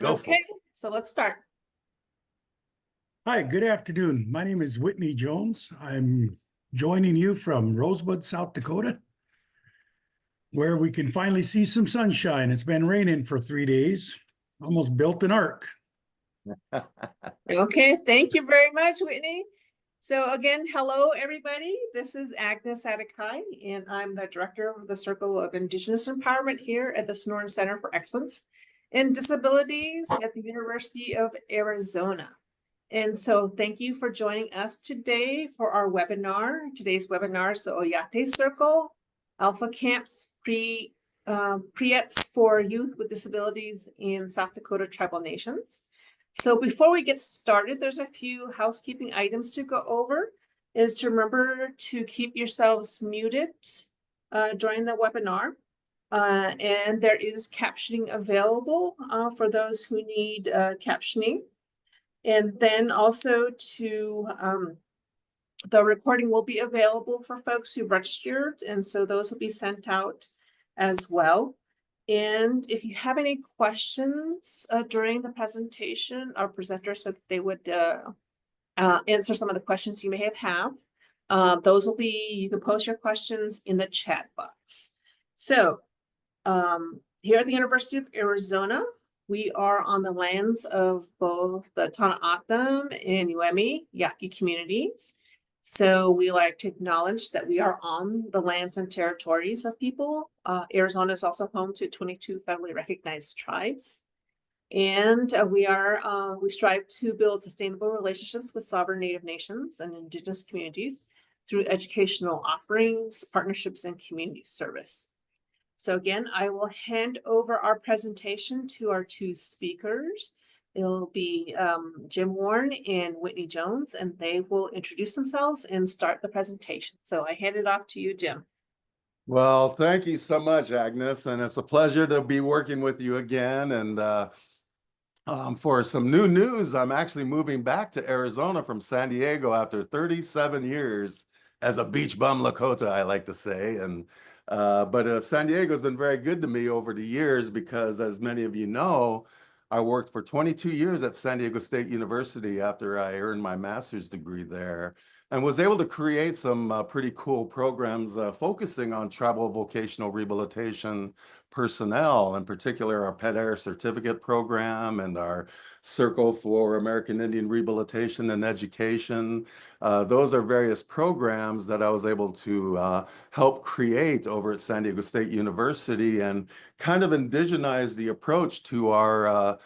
Go for Okay, it. so let's start. Hi, good afternoon. My name is Whitney Jones. I'm joining you from Rosebud, South Dakota, where we can finally see some sunshine. It's been raining for 3 days, almost built an ark. Okay, thank you very much, Whitney. So again, hello, everybody. This is Agnes Adakai, and I'm the director of the Circle of Indigenous Empowerment here at the Sonoran Center for Excellence in Disabilities at the University of Arizona. And so thank you for joining us today for our webinar. Today's webinar is the Oyáte Circle, ALFA Camps, Pre-ETS for Youth with Disabilities in South Dakota Tribal Nations. So before we get started, there's a few housekeeping items to go over. Is to remember to keep yourselves muted during the webinar. And there is captioning available for those who need captioning. And then also the recording will be available for folks who registered, and so those will be sent out as well. And if you have any questions during the presentation, our presenter said that they would answer some of the questions you may have. Those will be, you can post your questions in the chat box. So here at the University of Arizona, we are on the lands of both the Tohono O'odham and Uemi Yaqui communities. So we like to acknowledge that we are on the lands and territories of people. Arizona is also home to 22 federally recognized tribes. And we strive to build sustainable relationships with sovereign Native nations and Indigenous communities through educational offerings, partnerships, and community service. So again, I will hand over our presentation to our two speakers. It'll be Jim Warne and Whitney Jones, and they will introduce themselves and start the presentation. So I hand it off to you, Jim. Well, thank you so much, Agnes, and it's a pleasure to be working with you again. And for some new news, I'm actually moving back to Arizona from San Diego after 37 years as a beach bum Lakota, I like to say. But San Diego has been very good to me over the years because, as many of you know, I worked for 22 years at San Diego State University after I earned my master's degree there, and was able to create some pretty cool programs focusing on tribal vocational rehabilitation personnel, in particular our Pet Air Certificate program and our Circle for American Indian Rehabilitation and Education. Those are various programs that I was able to help create over at San Diego State University and kind of indigenize the approach to our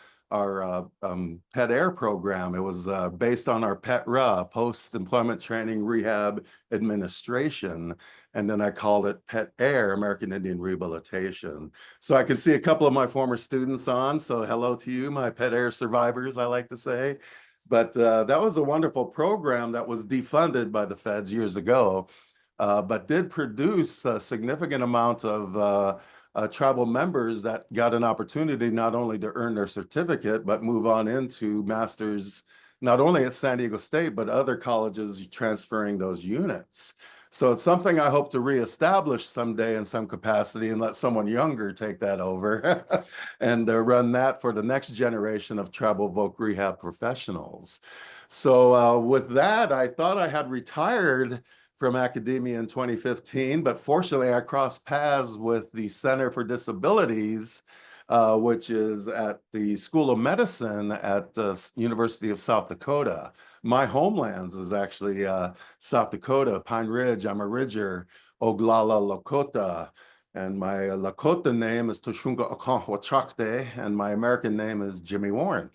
Pet Air program. It was based on our PET-RA, Post-Employment Training Rehab Administration, and then I called it Pet Air, American Indian Rehabilitation. So I can see a couple of my former students on, so hello to you, my Pet Air survivors, I like to say. But that was a wonderful program that was defunded by the feds years ago, but did produce a significant amount of tribal members that got an opportunity not only to earn their certificate, but move on into masters, not only at San Diego State, but other colleges transferring those units. So it's something I hope to reestablish someday in some capacity and let someone younger take that over and run that for the next generation of tribal voc rehab professionals. So with that, I thought I had retired from academia in 2015, but fortunately I crossed paths with the Center for Disabilities, which is at the School of Medicine at the University of South Dakota. My homelands is actually South Dakota, Pine Ridge. I'm a Ridger, Oglala Lakota. And my Lakota name is Tushunga Okonhwachakte, and my American name is Jimmy Warne.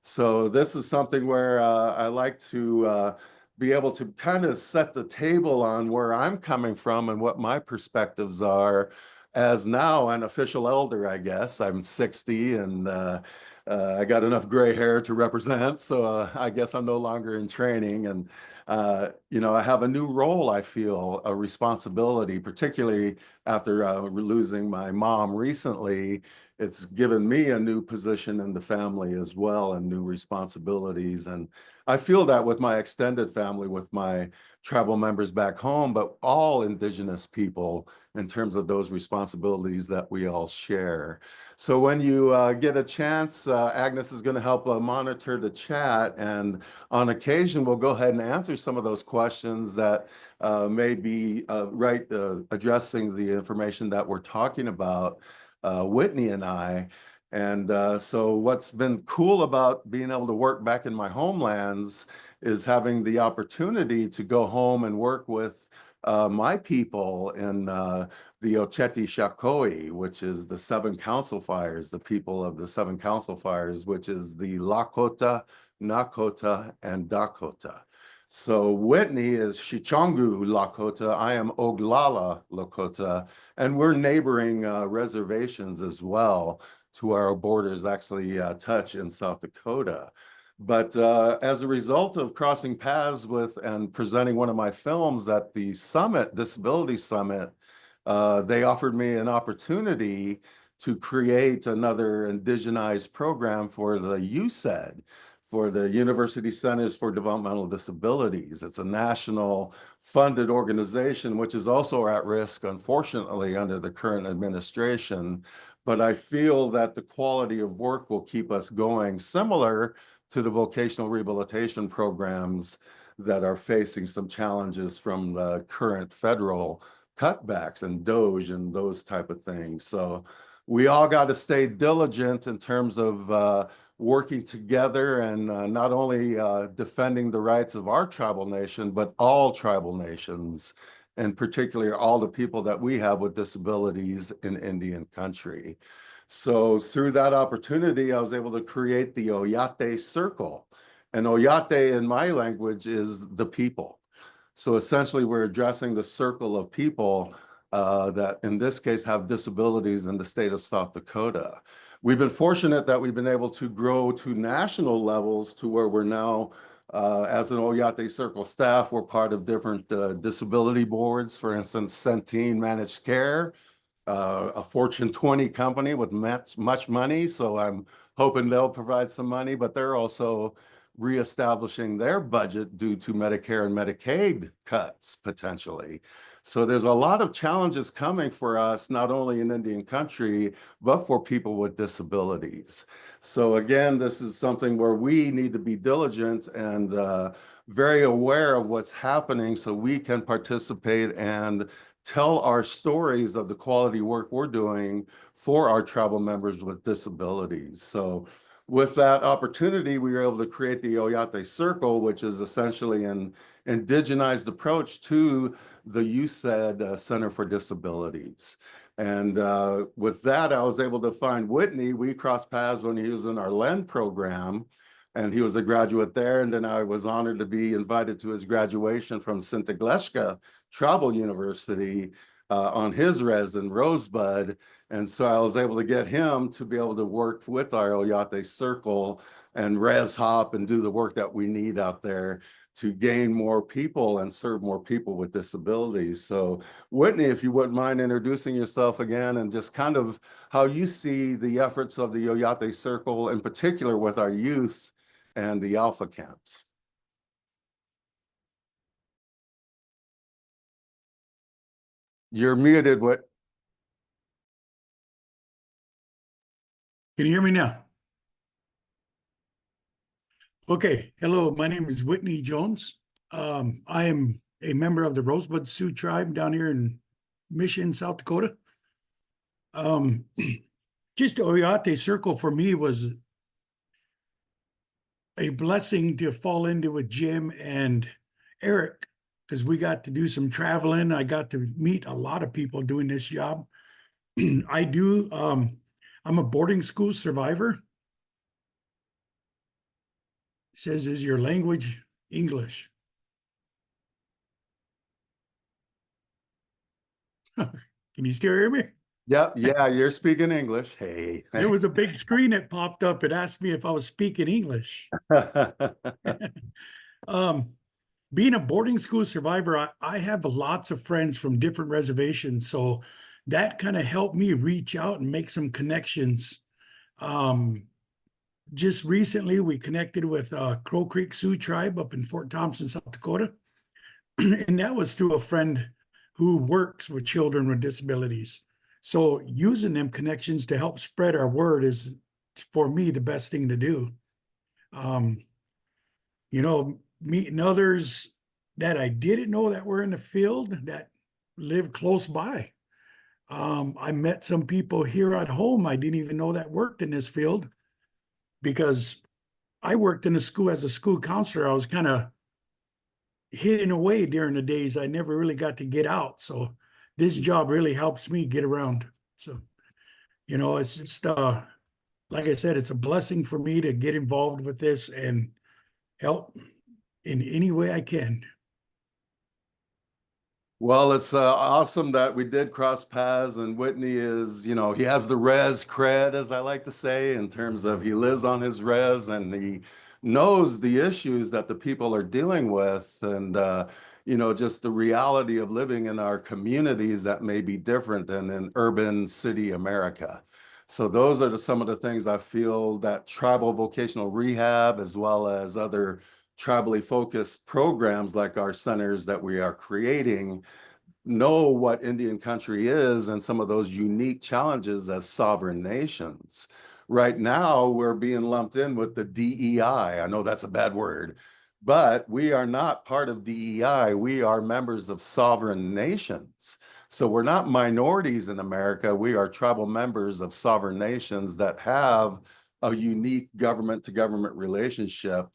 So this is something where I like to be able to kind of set the table on where I'm coming from and what my perspectives are as now an official elder, I guess. I'm 60 and I got enough gray hair to represent, so I guess I'm no longer in training. And, you know, I have a new role, I feel, a responsibility, particularly after losing my mom recently, it's given me a new position in the family as well and new responsibilities. And I feel that with my extended family, with my tribal members back home, but all Indigenous people in terms of those responsibilities that we all share. So when you get a chance, Agnes is going to help monitor the chat, and on occasion we'll go ahead and answer some of those questions that may be addressing the information that we're talking about, Whitney and I. And so what's been cool about being able to work back in my homelands is having the opportunity to go home and work with my people in the Oceti Shakoi, which is the 7 council fires, the people of the 7 council fires, which is the Lakota, Nakota, and Dakota. So Whitney is Shichongu Lakota. I am Oglala Lakota, and we're neighboring reservations as well to our borders actually touch in South Dakota. But as a result of crossing paths with and presenting one of my films at the summit, Disability Summit, they offered me an opportunity to create another indigenized program for the USD, for the University Centers for Developmental Disabilities. It's a national funded organization, which is also at risk, unfortunately, under the current administration. But I feel that the quality of work will keep us going, similar to the vocational rehabilitation programs that are facing some challenges from the current federal cutbacks and DOGE and those type of things. So we all got to stay diligent in terms of working together and not only defending the rights of our tribal nation, but all tribal nations, and particularly all the people that we have with disabilities in Indian country. So through that opportunity, I was able to create the Oyáte Circle. And Oyáte in my language is the people. So essentially we're addressing the circle of people that in this case have disabilities in the state of South Dakota. We've been fortunate that we've been able to grow to national levels to where we're now, as an Oyáte Circle staff, we're part of different disability boards. For instance, Centene Managed Care, a Fortune 20 company with much money. So I'm hoping they'll provide some money, but they're also reestablishing their budget due to Medicare and Medicaid cuts potentially. So there's a lot of challenges coming for us, not only in Indian country, but for people with disabilities. So again, this is something where we need to be diligent and very aware of what's happening so we can participate and tell our stories of the quality work we're doing for our tribal members with disabilities. So with that opportunity, we were able to create the Oyáte Circle, which is essentially an indigenized approach to the USD Center for Disabilities. And with that, I was able to find Whitney. We crossed paths when he was in our LEND program, and he was a graduate there. And then I was honored to be invited to his graduation from Sinte Gleska Tribal University on his res in Rosebud. And so I was able to get him to be able to work with our Oyáte Circle and res hop and do the work that we need out there to gain more people and serve more people with disabilities. So Whitney, if you wouldn't mind introducing yourself again and just kind of how you see the efforts of the Oyáte Circle, in particular with our youth and the ALFA Camps. You're muted, Whit. Can you hear me now? Okay, hello, my name is Whitney Jones. I am a member of the Rosebud Sioux tribe down here in Mission, South Dakota. Just the Oyáte Circle for me was a blessing to fall into with Jim and Eric, because we got to do some traveling. I got to meet a lot of people doing this job. I'm a boarding school survivor. It says, is your language English? Can you still hear me? Yep, yeah, you're speaking English. Hey. There was a big screen that popped up. It asked me if I was speaking English. Being a boarding school survivor, I have lots of friends from different reservations. So that kind of helped me reach out and make some connections. Just recently, we connected with Crow Creek Sioux tribe up in Fort Thompson, South Dakota. And that was through a friend who works with children with disabilities. So using them connections to help spread our word is, for me, the best thing to do. You know, meeting others that I didn't know that were in the field that live close by. I met some people here at home I didn't even know that worked in this field, because I worked in a school as a school counselor. I was kind of hidden away during the days. I never really got to get out. So this job really helps me get around. So, you know, it's just, like I said, it's a blessing for me to get involved with this and help in any way I can. Well, it's awesome that we did cross paths, and Whitney is, you know, he has the res cred, as I like to say, in terms of he lives on his res and he knows the issues that the people are dealing with, and, you know, just the reality of living in our communities that may be different than in urban city America. So those are some of the things I feel that tribal vocational rehab, as well as other tribally focused programs like our centers that we are creating, know what Indian country is and some of those unique challenges as sovereign nations. Right now, we're being lumped in with the DEI. I know that's a bad word, but we are not part of DEI. We are members of sovereign nations. So we're not minorities in America. We are tribal members of sovereign nations that have a unique government to government relationship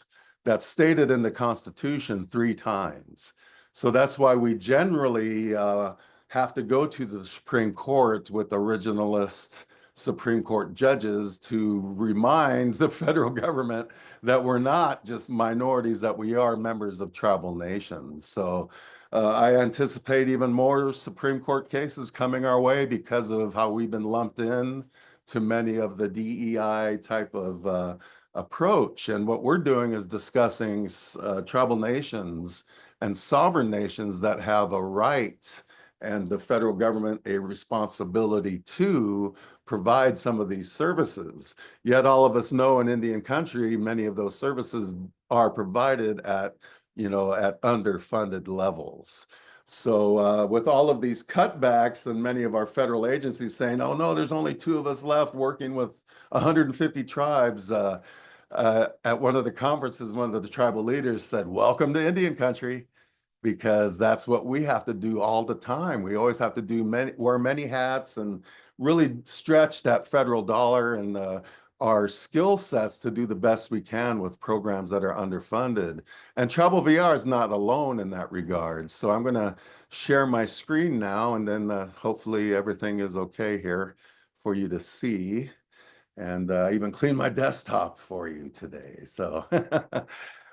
that's stated in the Constitution 3 times. So that's why we generally have to go to the Supreme Court with originalist Supreme Court judges to remind the federal government that we're not just minorities, that we are members of tribal nations. So I anticipate even more Supreme Court cases coming our way because of how we've been lumped in to many of the DEI type of approach. And what we're doing is discussing tribal nations and sovereign nations that have a right, and the federal government a responsibility to provide some of these services. Yet all of us know in Indian country, many of those services are provided at, you know, at underfunded levels. So with all of these cutbacks and many of our federal agencies saying, oh no, there's only 2 of us left working with 150 tribes, at one of the conferences, one of the tribal leaders said, welcome to Indian country, because that's what we have to do all the time. We always have to wear many hats and really stretch that federal dollar and our skill sets to do the best we can with programs that are underfunded. And Tribal VR is not alone in that regard. So I'm going to share my screen now, and then hopefully everything is okay here for you to see. And even clean my desktop for you today. So,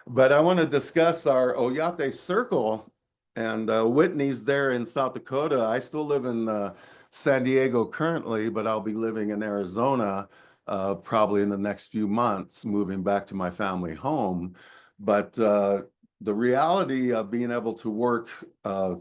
but I want to discuss our Oyáte Circle, and Whitney's there in South Dakota. I still live in San Diego currently, but I'll be living in Arizona probably in the next few months, moving back to my family home. But the reality of being able to work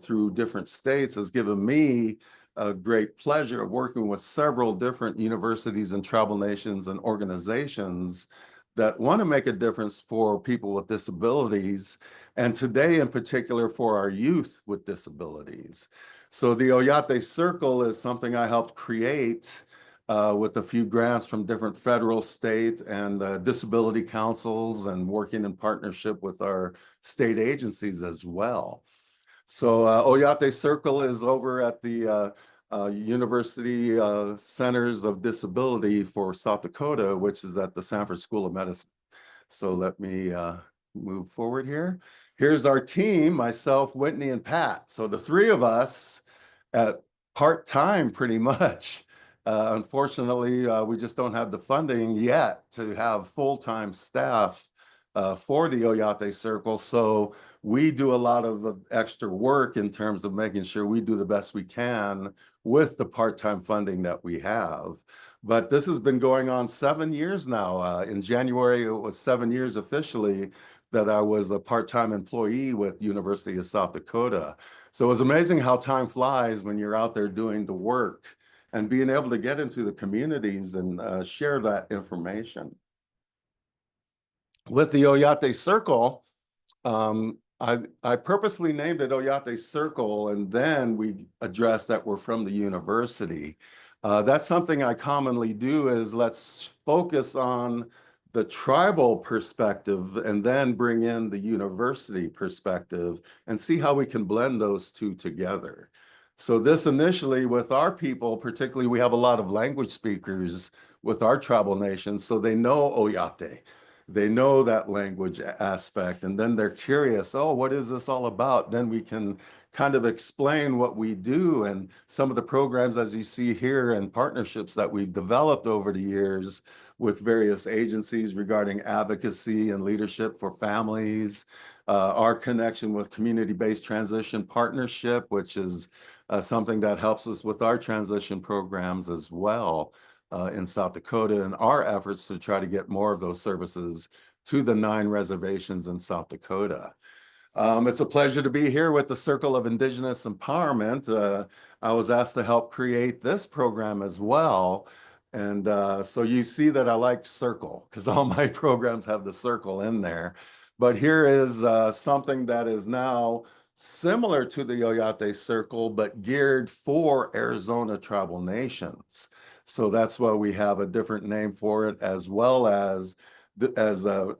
through different states has given me a great pleasure of working with several different universities and tribal nations and organizations that want to make a difference for people with disabilities, and today in particular for our youth with disabilities. So the Oyáte Circle is something I helped create with a few grants from different federal, state, and disability councils, and working in partnership with our state agencies as well. So Oyáte Circle is over at the University Centers of Disability for South Dakota, which is at the Sanford School of Medicine. So let me move forward here. Here's our team, myself, Whitney, and Pat. So the 3 of us at part-time pretty much. Unfortunately, we just don't have the funding yet to have full-time staff for the Oyáte Circle. So we do a lot of extra work in terms of making sure we do the best we can with the part-time funding that we have. But this has been going on 7 years now. In January, it was 7 years officially that I was a part-time employee with University of South Dakota. So it's amazing how time flies when you're out there doing the work and being able to get into the communities and share that information. With the Oyate Circle, I purposely named it Oyate Circle, and then we addressed that we're from the university. That's something I commonly do, is let's focus on the tribal perspective and then bring in the university perspective and see how we can blend those two together. So this initially with our people, particularly we have a lot of language speakers with our tribal nations, so they know Oyate. They know that language aspect, and then they're curious, oh, what is this all about? Then we can kind of explain what we do and some of the programs, as you see here, and partnerships that we've developed over the years with various agencies regarding advocacy and leadership for families, our connection with community-based transition partnership, which is something that helps us with our transition programs as well. In South Dakota, and our efforts to try to get more of those services to the 9 reservations in South Dakota. It's a pleasure to be here with the Circle of Indigenous Empowerment. I was asked to help create this program as well. And so you see that I like Circle because all my programs have the circle in there. But here is something that is now similar to the Oyate Circle, but geared for Arizona tribal nations. So that's why we have a different name for it, as well as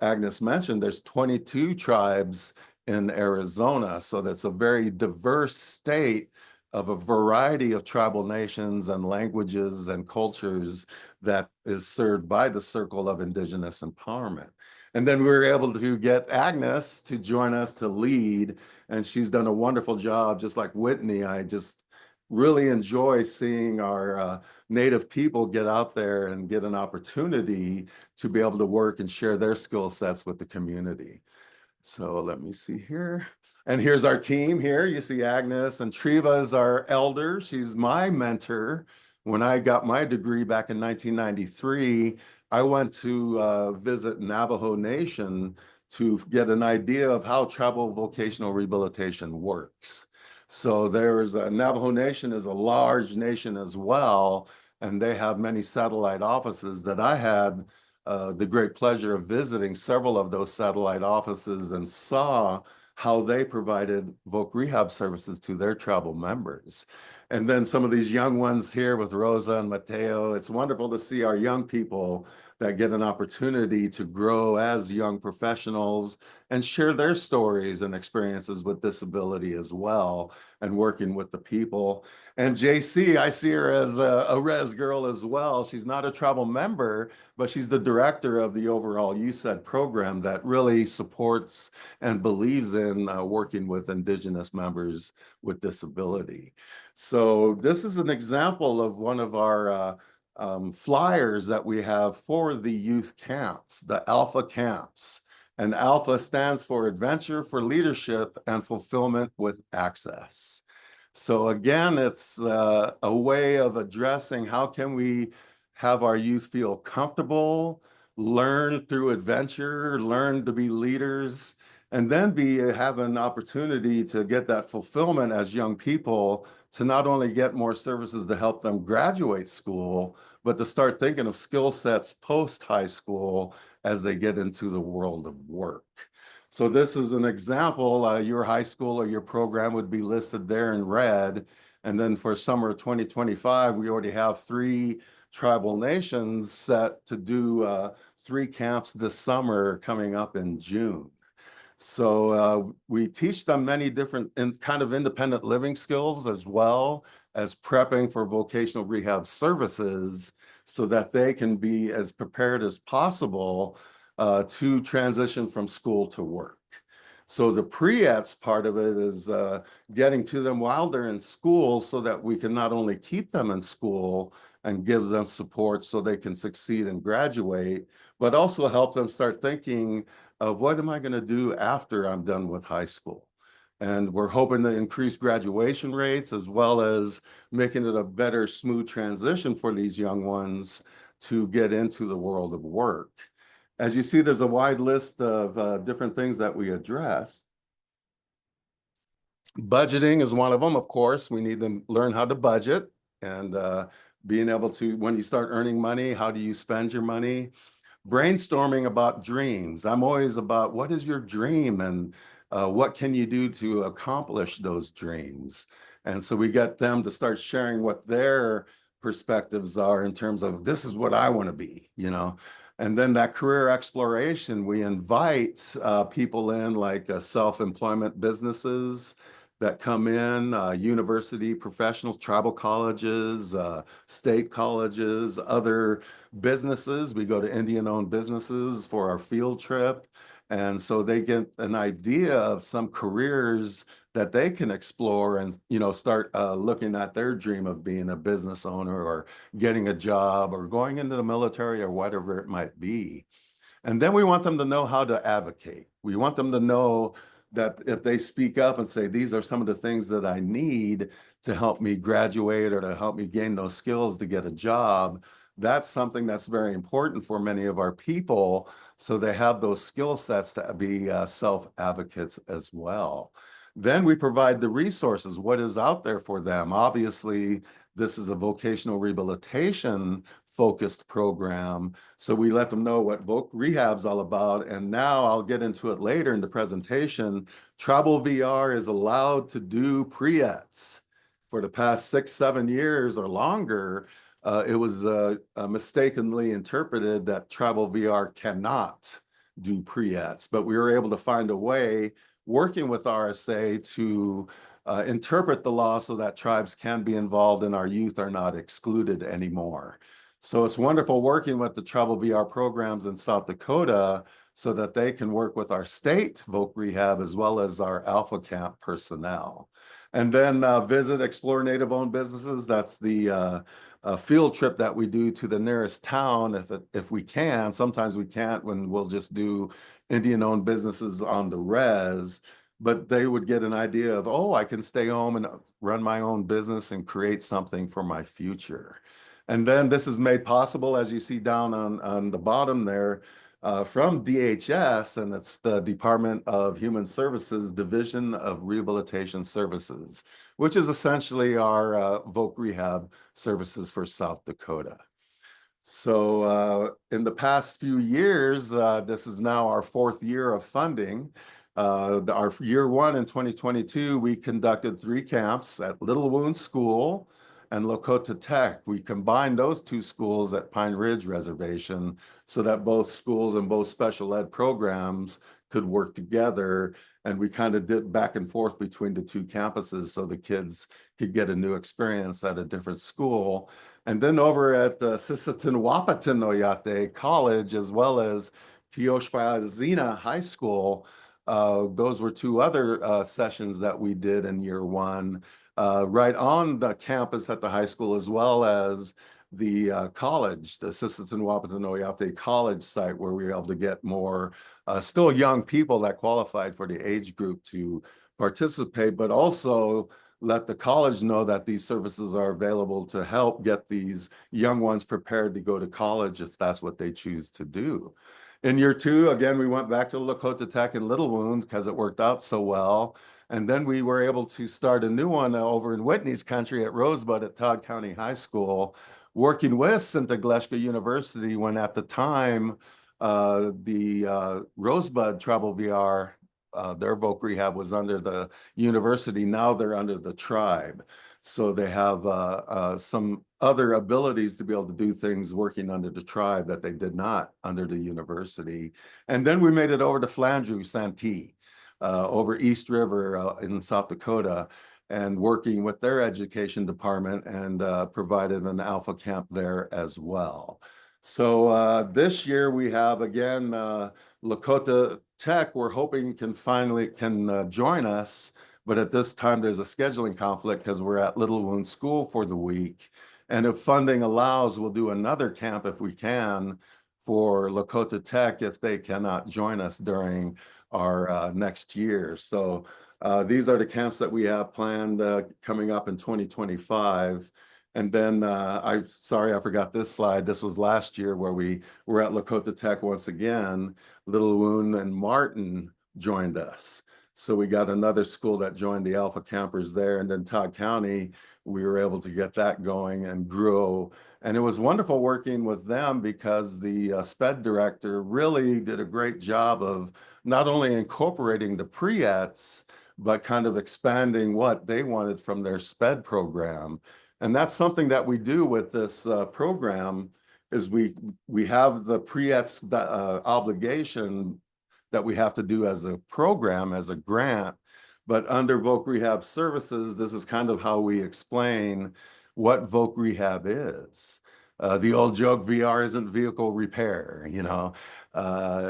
Agnes mentioned, there's 22 tribes in Arizona. So that's a very diverse state of a variety of tribal nations and languages and cultures that is served by the Circle of Indigenous Empowerment. And then we were able to get Agnes to join us to lead, and she's done a wonderful job, just like Whitney. I just really enjoy seeing our Native people get out there and get an opportunity to be able to work and share their skill sets with the community. So let me see here. And here's our team here. You see Agnes, and Triva is our elder. She's my mentor. When I got my degree back in 1993, I went to visit Navajo Nation to get an idea of how tribal vocational rehabilitation works. So there's a Navajo Nation is a large nation as well, and they have many satellite offices that I had the great pleasure of visiting several of those satellite offices and saw how they provided voc rehab services to their tribal members. And then some of these young ones here with Rosa and Mateo, it's wonderful to see our young people that get an opportunity to grow as young professionals and share their stories and experiences with disability as well, and working with the people. And JC, I see her as a res girl as well. She's not a tribal member, but she's the director of the overall USD program that really supports and believes in working with Indigenous members with disability. So this is an example of one of our flyers that we have for the youth camps, the ALFA Camps. And ALFA stands for Adventure for Leadership and Fulfillment with Access. So again, it's a way of addressing how can we have our youth feel comfortable, learn through adventure, learn to be leaders, and then have an opportunity to get that fulfillment as young people, to not only get more services to help them graduate school, but to start thinking of skill sets post high school as they get into the world of work. So this is an example. Your high school or your program would be listed there in red. And then for summer of 2025, we already have 3 tribal nations set to do 3 camps this summer coming up in June. So we teach them many different kind of independent living skills, as well as prepping for vocational rehab services, so that they can be as prepared as possible to transition from school to work. So the pre-ETS part of it is getting to them while they're in school, so that we can not only keep them in school and give them support so they can succeed and graduate, but also help them start thinking of what am I going to do after I'm done with high school. And we're hoping to increase graduation rates, as well as making it a better, smooth transition for these young ones to get into the world of work. As you see, there's a wide list of different things that we address. Budgeting is one of them, of course. We need to learn how to budget and being able to, when you start earning money, how do you spend your money? Brainstorming about dreams. I'm always about what is your dream and what can you do to accomplish those dreams? And so we get them to start sharing what their perspectives are in terms of this is what I want to be, you know. And then that career exploration, we invite people in like self-employment businesses that come in, university professionals, tribal colleges, state colleges, other businesses. We go to Indian-owned businesses for our field trip. And so they get an idea of some careers that they can explore and, you know, start looking at their dream of being a business owner or getting a job or going into the military or whatever it might be. And then we want them to know how to advocate. We want them to know that if they speak up and say, these are some of the things that I need to help me graduate or to help me gain those skills to get a job, that's something that's very important for many of our people. So they have those skill sets to be self-advocates as well. Then we provide the resources, what is out there for them. Obviously, this is a vocational rehabilitation focused program. So we let them know what Voc Rehab's all about. And now I'll get into it later in the presentation. Tribal VR is allowed to do Pre-ETS. For the past 6-7 years or longer, it was mistakenly interpreted that Tribal VR cannot do Pre-ETS, but we were able to find a way working with RSA to interpret the law so that tribes can be involved and our youth are not excluded anymore. So it's wonderful working with the Tribal VR programs in South Dakota so that they can work with our state Voc Rehab as well as our ALFA Camp personnel. And then visit, explore Native-owned businesses. That's the field trip that we do to the nearest town if we can. Sometimes we can't when we'll just do Indian-owned businesses on the res. But they would get an idea of, oh, I can stay home and run my own business and create something for my future. And then this is made possible, as you see down on the bottom there, from DHS, and it's the Department of Human Services Division of Rehabilitation Services, which is essentially our Voc Rehab services for South Dakota. So in the past few years, this is now our 4th year of funding. Our year 1 in 2022, we conducted 3 camps at Little Wound School and Lakota Tech. We combined those 2 schools at Pine Ridge Reservation so that both schools and both special ed programs could work together. And we kind of did back and forth between the 2 campuses so the kids could get a new experience at a different school. And then over at Disabilities-Oyáte College, as well as Teoshpazina High School, those were 2 other sessions that we did in year 1. Right on the campus at the high school, as well as the college, the Disabilities-Oyáte College site, where we were able to get more still young people that qualified for the age group to participate, but also let the college know that these services are available to help get these young ones prepared to go to college if that's what they choose to do. In year 2, again, we went back to Lakota Tech and Little Wound because it worked out so well. And then we were able to start a new one over in Whitney's country at Rosebud at Todd County High School, working with Sinte Gleska University when at the time the Rosebud Tribal VR, their Voc Rehab was under the university. Now they're under the tribe. So they have some other abilities to be able to do things working under the tribe that they did not under the university. And then we made it over to Flandreau Santee, over East River in South Dakota, and working with their education department and provided an ALFA camp there as well. So this year we have, again, Lakota Tech, we're hoping can join us. But at this time, there's a scheduling conflict because we're at Little Wound School for the week. And if funding allows, we'll do another camp if we can for Lakota Tech if they cannot join us during our next year. So these are the camps that we have planned coming up in 2025. And then sorry, I forgot this slide. This was last year where we were at Lakota Tech once again. Little Wound and Martin joined us. So we got another school that joined the ALFA campers there. And then Todd County, we were able to get that going and grow. And it was wonderful working with them because the SPED director really did a great job of not only incorporating the Pre-ETS, but kind of expanding what they wanted from their SPED program. And that's something that we do with this program is we have the Pre-ETS obligation that we have to do as a program, as a grant, but under Voc Rehab Services, this is kind of how we explain what Voc Rehab is. The old joke, VR isn't vehicle repair, you know,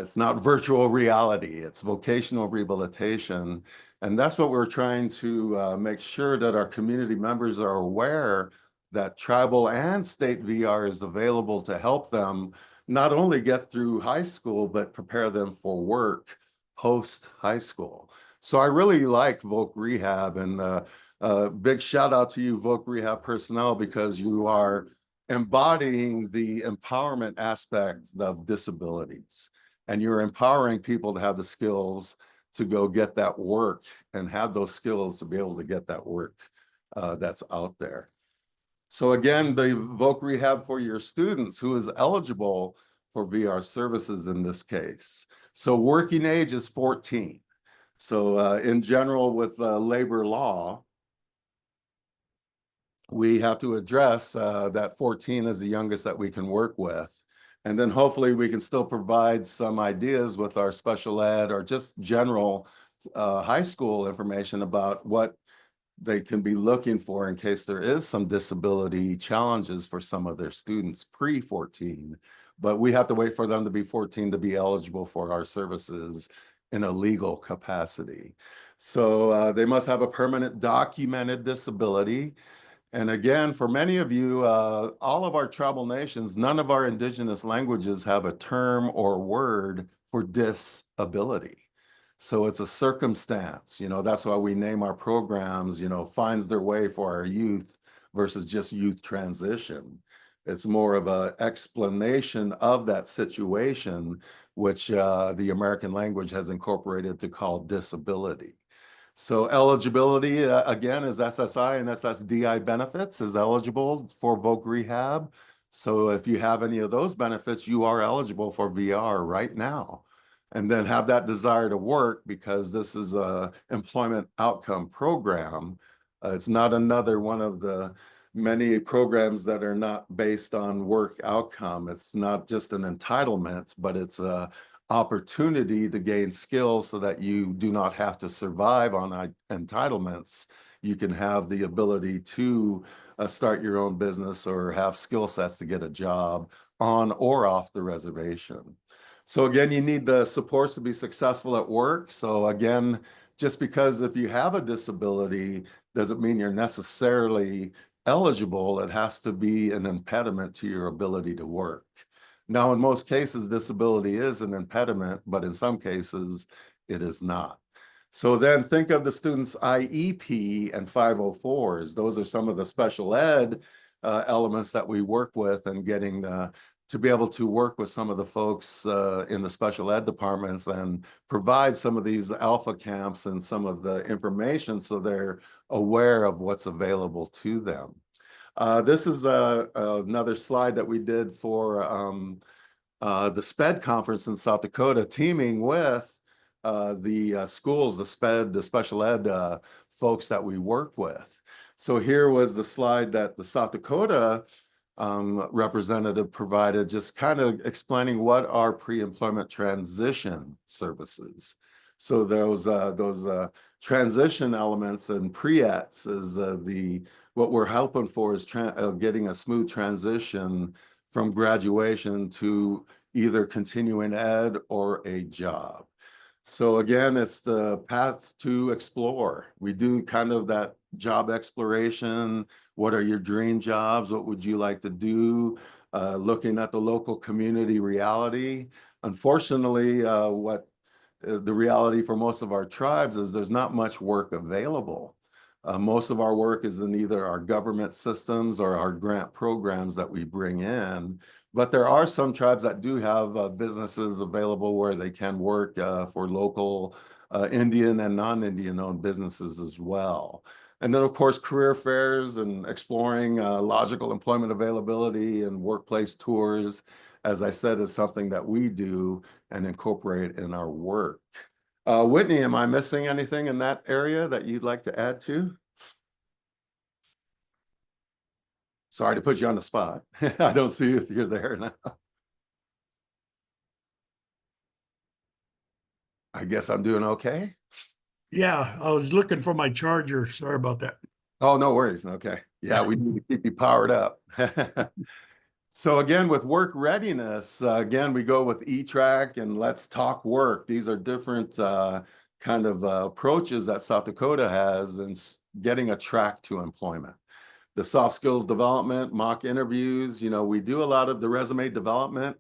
it's not virtual reality, it's vocational rehabilitation. And that's what we're trying to make sure that our community members are aware that tribal and state VR is available to help them not only get through high school, but prepare them for work post high school. So I really like Voc Rehab, and big shout out to you, Voc Rehab personnel, because you are embodying the empowerment aspect of disabilities. And you're empowering people to have the skills to go get that work and have those skills to be able to get that work that's out there. So again, the Voc Rehab for your students who is eligible for VR services in this case. So working age is 14. So in general with labor law, we have to address that 14 is the youngest that we can work with. And then hopefully we can still provide some ideas with our special ed or just general high school information about what they can be looking for in case there is some disability challenges for some of their students pre-14. But we have to wait for them to be 14 to be eligible for our services in a legal capacity. So they must have a permanent documented disability. And again, for many of you, all of our tribal nations, none of our indigenous languages have a term or word for disability. So it's a circumstance, you know, that's why we name our programs, you know, finds their way for our youth versus just youth transition. It's more of an explanation of that situation, which the American language has incorporated to call disability. So eligibility, again, is SSI and SSDI benefits is eligible for Voc Rehab. So if you have any of those benefits, you are eligible for VR right now. And then have that desire to work because this is a employment outcome program. It's not another one of the many programs that are not based on work outcome. It's not just an entitlement, but it's a opportunity to gain skills so that you do not have to survive on entitlements. You can have the ability to start your own business or have skill sets to get a job on or off the reservation. So again, you need the supports to be successful at work. So again, just because if you have a disability doesn't mean you're necessarily eligible. It has to be an impediment to your ability to work. Now, in most cases, disability is an impediment, but in some cases, it is not. So then think of the students' IEP and 504s. Those are some of the special ed elements that we work with and getting to be able to work with some of the folks in the special ed departments and provide some of these ALFA camps and some of the information so they're aware of what's available to them. This is another slide that we did for the SPED conference in South Dakota, teaming with the schools, the SPED, the special ed folks that we work with. So here was the slide that the South Dakota representative provided, just kind of explaining what are pre-employment transition services. So those transition elements and pre-ETS is what we're helping for is getting a smooth transition from graduation to either continuing ed or a job. So again, it's the path to explore. We do kind of that job exploration. What are your dream jobs? What would you like to do? Looking at the local community reality. Unfortunately, what the reality for most of our tribes is there's not much work available. Most of our work is in either our government systems or our grant programs that we bring in. But there are some tribes that do have businesses available where they can work for local Indian and non-Indian owned businesses as well. And then, of course, career fairs and exploring logical employment availability and workplace tours, as I said, is something that we do and incorporate in our work. Whitney, am I missing anything in that area that you'd like to add to? Sorry to put you on the spot. I don't see if you're there now. I guess I'm doing okay. Yeah, I was looking for my charger. Sorry about that. Oh, no worries. Okay. Yeah, we need to keep you powered up. So again, with work readiness, again, we go with E-Track and Let's Talk Work. These are different kind of approaches that South Dakota has in getting a track to employment. The soft skills development, mock interviews, you know, we do a lot of the resume development.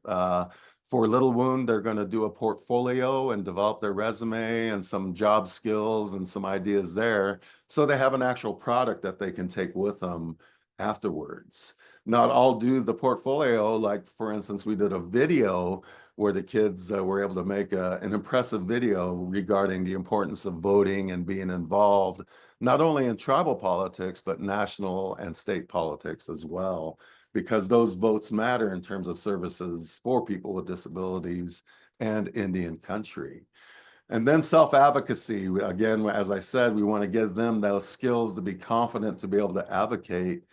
For Little Wound, they're going to do a portfolio and develop their resume and some job skills and some ideas there. So they have an actual product that they can take with them afterwards. Not all do the portfolio, like for instance, we did a video where the kids were able to make an impressive video regarding the importance of voting and being involved, not only in tribal politics, but national and state politics as well, because those votes matter in terms of services for people with disabilities and Indian country. And then self-advocacy, again, as I said, we want to give them those skills to be confident to be able to advocate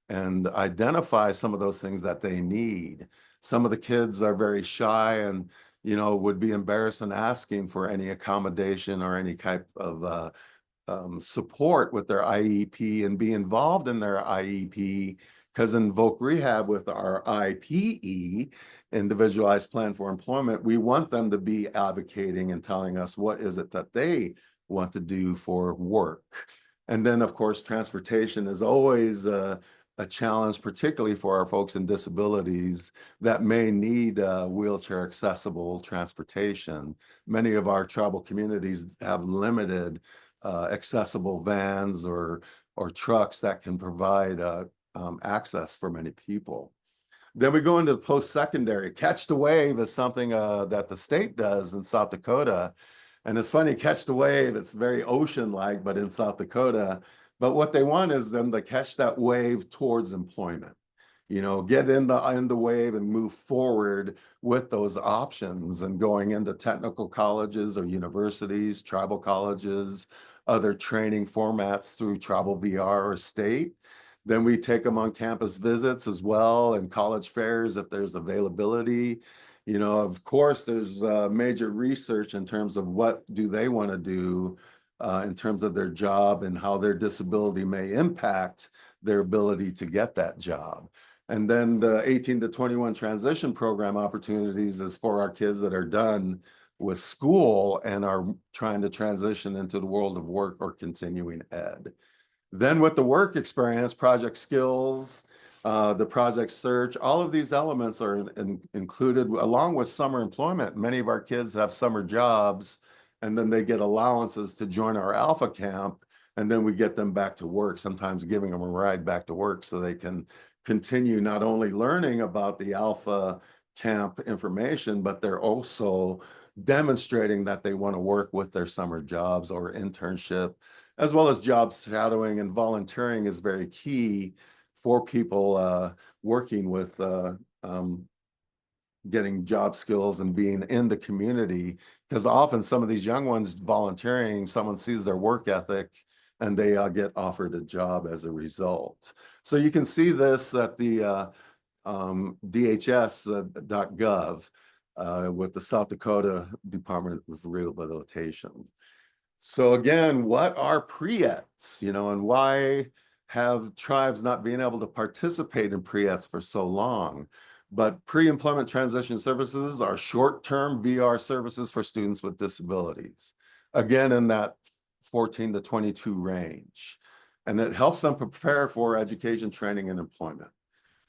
and identify some of those things that they need. Some of the kids are very shy and, you know, would be embarrassed in asking for any accommodation or any type of support with their IEP and be involved in their IEP, because in Voc Rehab with our IPE, Individualized Plan for Employment, we want them to be advocating and telling us what is it that they want to do for work. And then, of course, transportation is always a challenge, particularly for our folks in disabilities that may need wheelchair accessible transportation. Many of our tribal communities have limited accessible vans or trucks that can provide access for many people. Then we go into the post-secondary. Catch the Wave is something that the state does in South Dakota. And it's funny, Catch the Wave, it's very ocean-like, but in South Dakota. But what they want is them to catch that wave towards employment. You know, get in the wave and move forward with those options and going into technical colleges or universities, tribal colleges, other training formats through Tribal VR or state. Then we take them on campus visits as well and college fairs if there's availability. You know, of course, there's major research in terms of what do they want to do in terms of their job and how their disability may impact their ability to get that job. And then the 18 to 21 transition program opportunities is for our kids that are done with school and are trying to transition into the world of work or continuing ed. Then with the work experience, project skills, the project search, all of these elements are included along with summer employment. Many of our kids have summer jobs and then they get allowances to join our ALFA camp. And then we get them back to work, sometimes giving them a ride back to work so they can continue not only learning about the ALFA camp information, but they're also demonstrating that they want to work with their summer jobs or internship, as well as job shadowing and volunteering is very key for people working with getting job skills and being in the community, because often some of these young ones volunteering, someone sees their work ethic and they get offered a job as a result. So you can see this at the DHS.gov with the South Dakota Department of Rehabilitation. So again, what are pre-ETS, you know, and why have tribes not been able to participate in pre-ETS for so long? But pre-employment transition services are short-term VR services for students with disabilities. Again, in that 14 to 22 range. And it helps them prepare for education, training, and employment.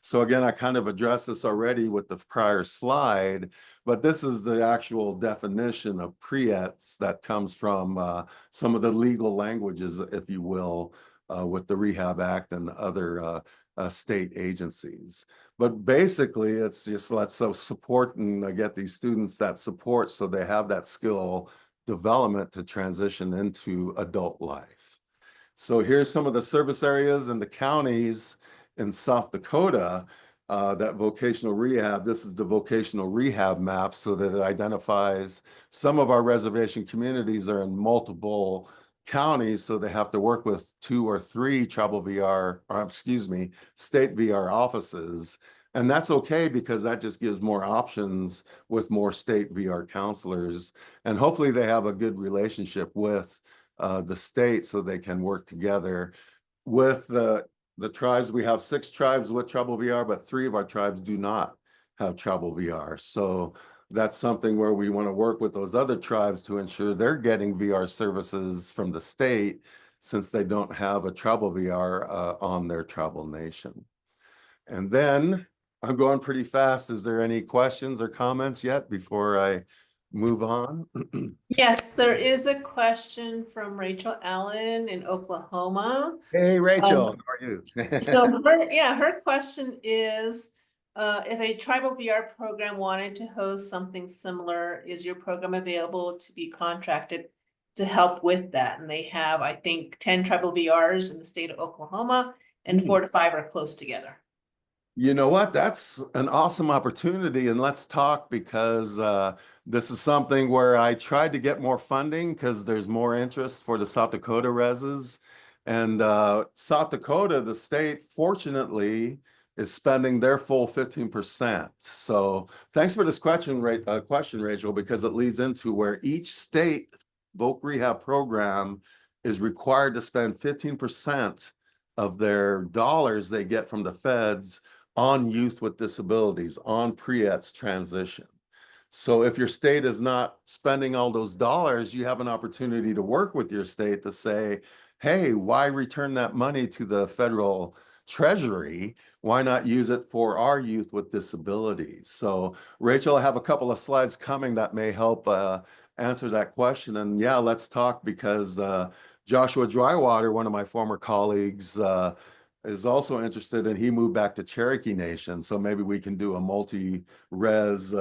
So again, I kind of addressed this already with the prior slide, but this is the actual definition of pre-ETS that comes from some of the legal languages, if you will, with the Rehab Act and other state agencies. But basically, it's just let's support and get these students that support so they have that skill development to transition into adult life. So here's some of the service areas and the counties in South Dakota that vocational rehab, this is the vocational rehab map so that it identifies some of our reservation communities are in multiple counties, so they have to work with 2 or 3 tribal VR, or excuse me, state VR offices. And that's okay because that just gives more options with more state VR counselors. And hopefully they have a good relationship with the state so they can work together. With the tribes, we have 6 tribes with Tribal VR, but 3 of our tribes do not have Tribal VR. So that's something where we want to work with those other tribes to ensure they're getting VR services from the state since they don't have a Tribal VR on their tribal nation. And then I'm going pretty fast. Is there any questions or comments yet before I move on? Yes, there is a question from Rachel Allen in Oklahoma. Hey, Rachel, how are you? So her question is, if a tribal VR program wanted to host something similar, is your program available to be contracted to help with that? And they have, I think, 10 tribal VRs in the state of Oklahoma, and 4 to 5 are close together. You know what? That's an awesome opportunity. And let's talk because this is something where I tried to get more funding because there's more interest for the South Dakota reses. And South Dakota, the state, fortunately, is spending their full 15%. So thanks for this question, Rachel, because it leads into where each state voc rehab program is required to spend 15% of their dollars they get from the feds on youth with disabilities, on pre-ETS transition. So if your state is not spending all those dollars, you have an opportunity to work with your state to say, hey, why return that money to the federal treasury? Why not use it for our youth with disabilities? So Rachel, I have a couple of slides coming that may help answer that question. And yeah, let's talk because Joshua Drywater, one of my former colleagues, is also interested, and he moved back to Cherokee Nation. So maybe we can do a multi-res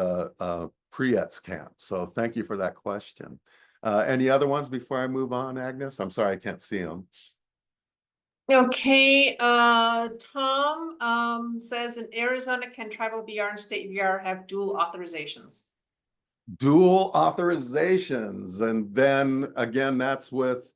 pre-ETS camp. So thank you for that question. Any other ones before I move on, Agnes? I'm sorry, I can't see them. Okay, Tom says in Arizona, can tribal VR and state VR have dual authorizations? Dual authorizations. And then again, that's with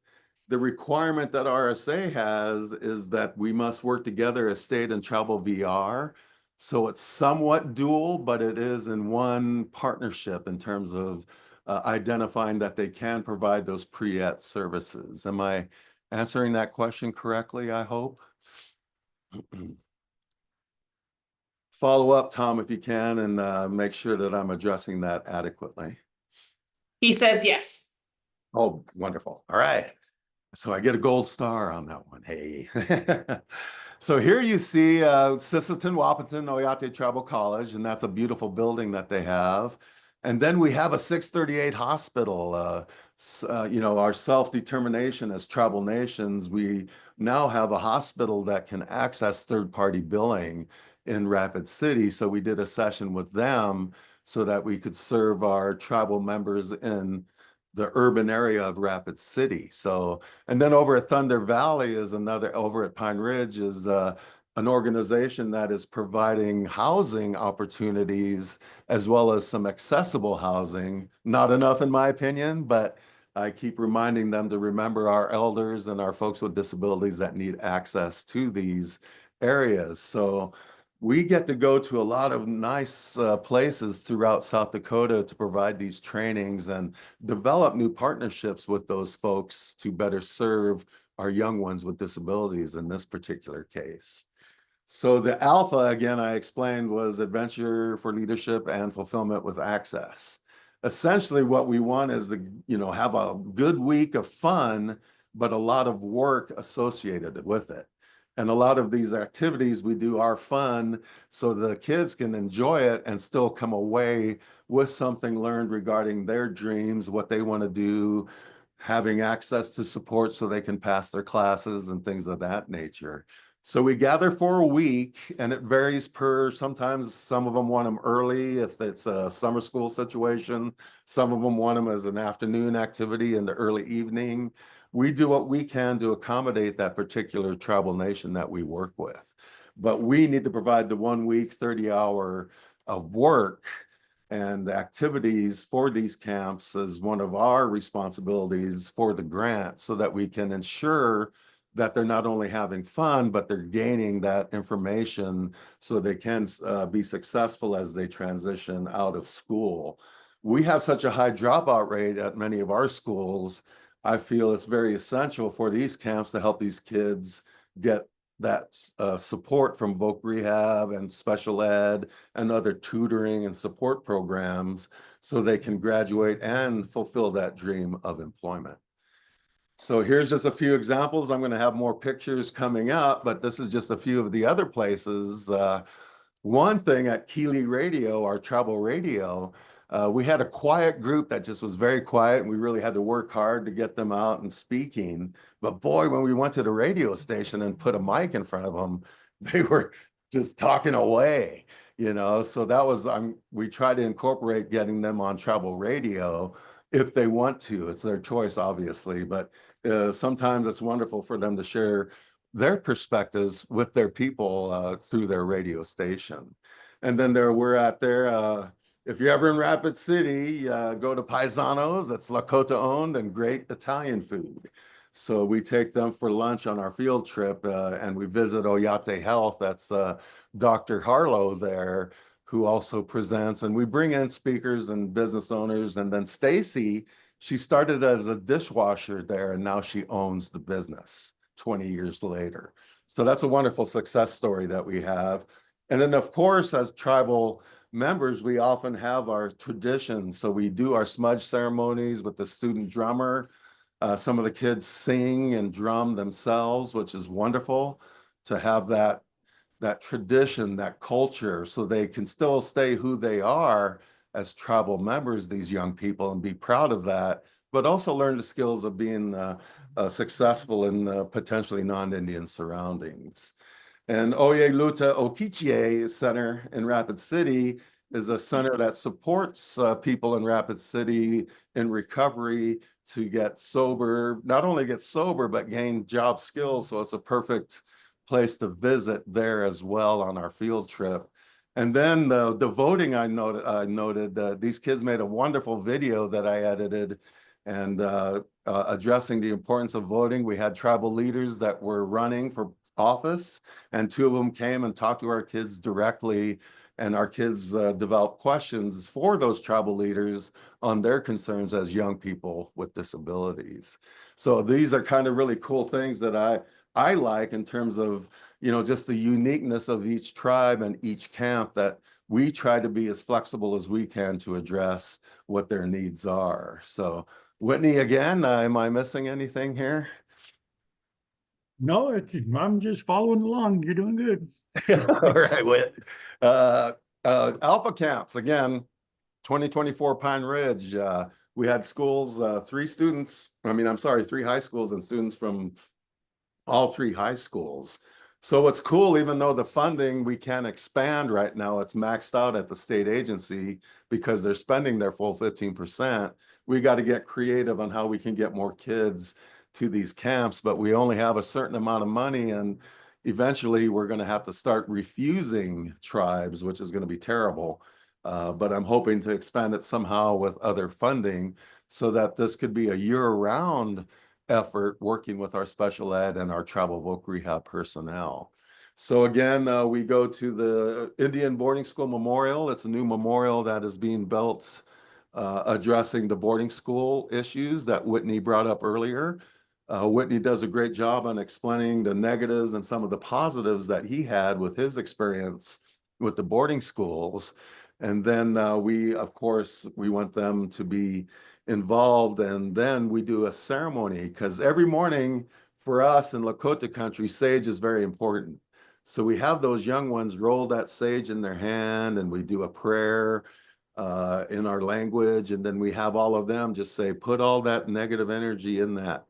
the requirement that RSA has is that we must work together as state and tribal VR. So it's somewhat dual, but it is in one partnership in terms of identifying that they can provide those pre-ETS services. Am I answering that question correctly, I hope? Follow up, Tom, if you can, and make sure that I'm addressing that adequately. He says yes. Oh, wonderful. All right. So I get a gold star on that one. Hey. So here you see Sisseton-Wahpeton-Oyate Tribal College, and that's a beautiful building that they have. And then we have a 638 hospital. You know, our self-determination as tribal nations, we now have a hospital that can access third-party billing in Rapid City. So we did a session with them so that we could serve our tribal members in the urban area of Rapid City. So, and then over at Thunder Valley is another, over at Pine Ridge is an organization that is providing housing opportunities as well as some accessible housing. Not enough in my opinion, but I keep reminding them to remember our elders and our folks with disabilities that need access to these areas. So we get to go to a lot of nice places throughout South Dakota to provide these trainings and develop new partnerships with those folks to better serve our young ones with disabilities in this particular case. So the ALFA, again, I explained, was Adventure for Leadership and Fulfillment with Access. Essentially what we want is to, you know, have a good week of fun, but a lot of work associated with it. And a lot of these activities we do are fun so the kids can enjoy it and still come away with something learned regarding their dreams, what they want to do, having access to support so they can pass their classes and things of that nature. So we gather for a week, and it varies per, sometimes some of them want them early if it's a summer school situation. Some of them want them as an afternoon activity in the early evening. We do what we can to accommodate that particular tribal nation that we work with. But we need to provide the 1 week, 30-hour of work and activities for these camps as one of our responsibilities for the grant, so that we can ensure that they're not only having fun, but they're gaining that information so they can be successful as they transition out of school. We have such a high dropout rate at many of our schools. I feel it's very essential for these camps to help these kids get that support from voc rehab and special ed and other tutoring and support programs, so they can graduate and fulfill that dream of employment. So here's just a few examples. I'm going to have more pictures coming up, but this is just a few of the other places. One thing at Keeley Radio, our tribal radio, we had a quiet group that just was very quiet, and we really had to work hard to get them out and speaking. But boy, when we went to the radio station and put a mic in front of them, they were just talking away, you know. So that was, we try to incorporate getting them on tribal radio if they want to. It's their choice, obviously, but sometimes it's wonderful for them to share their perspectives with their people through their radio station. And then we're out there. If you're ever in Rapid City, go to Paisanos. That's Lakota owned and great Italian food. So we take them for lunch on our field trip, and we visit Oyáte Health. That's Dr. Harlow there, who also presents, and we bring in speakers and business owners. And then Stacy, she started as a dishwasher there, and now she owns the business 20 years later. So that's a wonderful success story that we have. And then, of course, as tribal members, we often have our traditions. So we do our smudge ceremonies with the student drummer. Some of the kids sing and drum themselves, which is wonderful to have that tradition, that culture, so they can still stay who they are as tribal members, these young people, and be proud of that, but also learn the skills of being successful in potentially non-Indian surroundings. And Oye Luta Okichie Center in Rapid City is a center that supports people in Rapid City in recovery to get sober, not only get sober, but gain job skills. So it's a perfect place to visit there as well on our field trip. And then the voting, I noted these kids made a wonderful video that I edited, and addressing the importance of voting. We had tribal leaders that were running for office, and 2 of them came and talked to our kids directly, and our kids developed questions for those tribal leaders on their concerns as young people with disabilities. So these are kind of really cool things that I like in terms of, you know, just the uniqueness of each tribe and each camp, that we try to be as flexible as we can to address what their needs are. So Whitney, again, am I missing anything here? No, I'm just following along. You're doing good. All right, Whit. ALFA Camps, again, 2024 Pine Ridge. We had schools, 3 high schools and students from all 3 high schools. So what's cool, even though the funding we can't expand right now, it's maxed out at the state agency because they're spending their full 15%. We got to get creative on how we can get more kids to these camps, but we only have a certain amount of money, and eventually we're going to have to start refusing tribes, which is going to be terrible. But I'm hoping to expand it somehow with other funding so that this could be a year-round effort working with our special ed and our tribal voc rehab personnel. So again, we go to the Indian Boarding School Memorial. It's a new memorial that is being built addressing the boarding school issues that Whitney brought up earlier. Whitney does a great job on explaining the negatives and some of the positives that he had with his experience with the boarding schools. And then of course, we want them to be involved, and then we do a ceremony, because every morning for us in Lakota country, sage is very important. So we have those young ones roll that sage in their hand, and we do a prayer in our language, and then we have all of them just say, put all that negative energy in that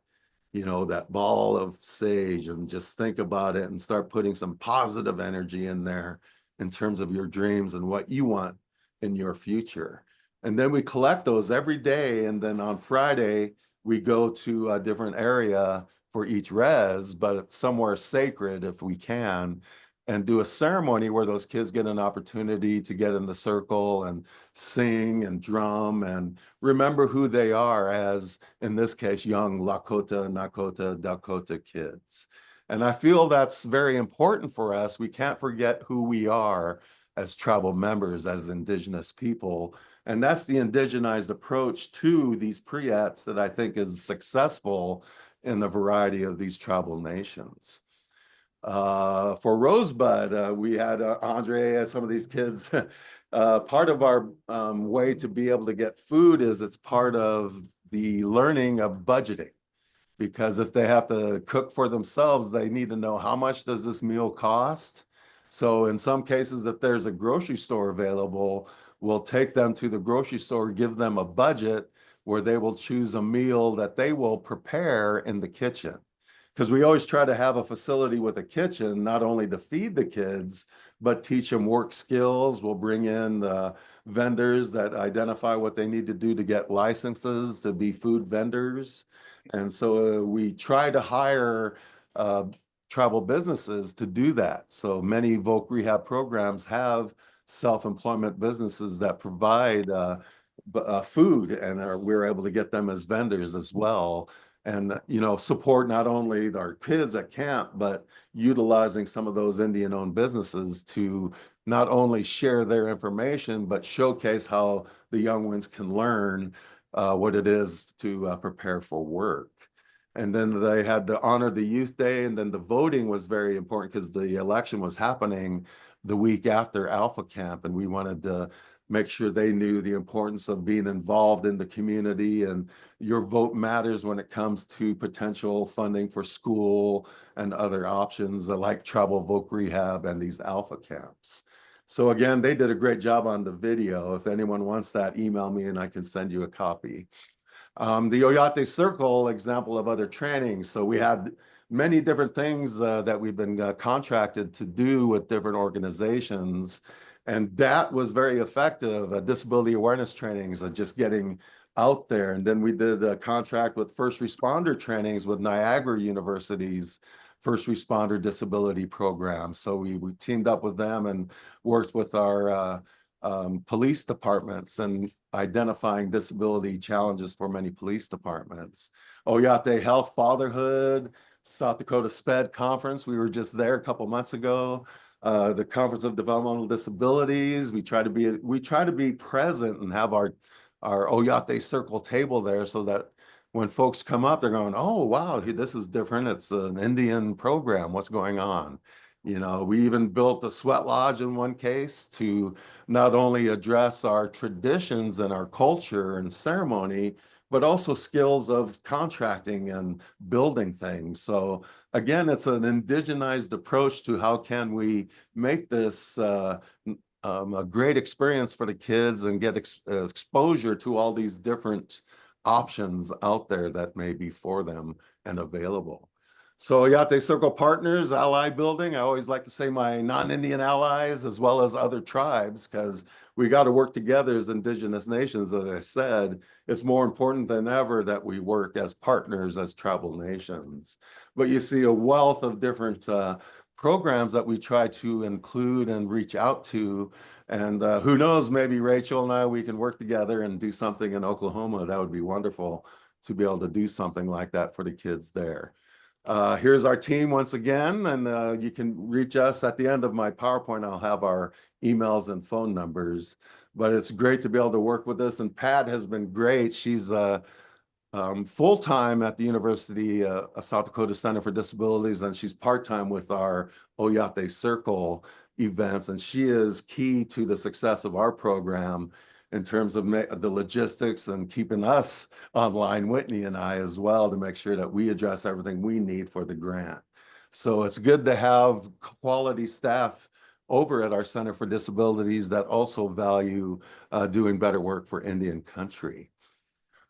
that ball of sage, and just think about it and start putting some positive energy in there in terms of your dreams and what you want in your future. And then we collect those every day. And then on Friday, we go to a different area for each res, but it's somewhere sacred if we can, and do a ceremony where those kids get an opportunity to get in the circle and sing and drum and remember who they are as, in this case, young Lakota, Nakota, Dakota kids. And I feel that's very important for us. We can't forget who we are as tribal members, as Indigenous people. And that's the indigenized approach to these pre-ETS that I think is successful in the variety of these tribal nations. For Rosebud, we had Andre and some of these kids. Part of our way to be able to get food is it's part of the learning of budgeting. Because if they have to cook for themselves, they need to know how much does this meal cost. So in some cases, if there's a grocery store available, we'll take them to the grocery store, give them a budget where they will choose a meal that they will prepare in the kitchen. Because we always try to have a facility with a kitchen, not only to feed the kids, but teach them work skills. We'll bring in vendors that identify what they need to do to get licenses to be food vendors. And so we try to hire tribal businesses to do that. So many voc rehab programs have self-employment businesses that provide food, and we're able to get them as vendors as well. And, support not only our kids at camp, but utilizing some of those Indian-owned businesses to not only share their information, but showcase how the young ones can learn what it is to prepare for work. And then they had to honor the Youth Day, and then the voting was very important because the election was happening the week after ALFA Camp, and we wanted to make sure they knew the importance of being involved in the community, and your vote matters when it comes to potential funding for school and other options like Tribal Voc Rehab and these ALFA Camps. So again, they did a great job on the video. If anyone wants that, email me and I can send you a copy. The Oyáte Circle, example of other trainings. So we had many different things that we've been contracted to do with different organizations. And that was very effective, disability awareness trainings, just getting out there. And then we did a contract with first responder trainings with Niagara University's first responder disability program. So we teamed up with them and worked with our police departments and identifying disability challenges for many police departments. Oyáte Health Fatherhood, South Dakota SPED Conference. We were just there a couple months ago. The Conference of Developmental Disabilities. We try to be present and have our Oyáte Circle table there so that when folks come up, they're going, oh, wow, this is different. It's an Indian program. What's going on? We even built a sweat lodge in one case to not only address our traditions and our culture and ceremony, but also skills of contracting and building things. So again, it's an indigenized approach to how can we make this a great experience for the kids and get exposure to all these different options out there that may be for them and available. So Oyáte Circle partners, ally building. I always like to say my non-Indian allies as well as other tribes, because we got to work together as Indigenous nations. As I said, it's more important than ever that we work as partners, as tribal nations. But you see a wealth of different programs that we try to include and reach out to. And who knows, maybe Rachel and I, we can work together and do something in Oklahoma. That would be wonderful to be able to do something like that for the kids there. Here's our team once again, and you can reach us at the end of my PowerPoint. I'll have our emails and phone numbers, but it's great to be able to work with us. And Pat has been great. She's full-time at the University of South Dakota Center for Disabilities, and she's part-time with our Oyáte Circle events, and she is key to the success of our program in terms of the logistics and keeping us online, Whitney and I as well, to make sure that we address everything we need for the grant. So it's good to have quality staff over at our Center for Disabilities that also value doing better work for Indian country.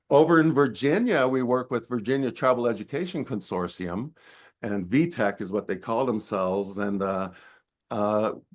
Over in Virginia, we work with Virginia Tribal Education Consortium, and VTech is what they call themselves. And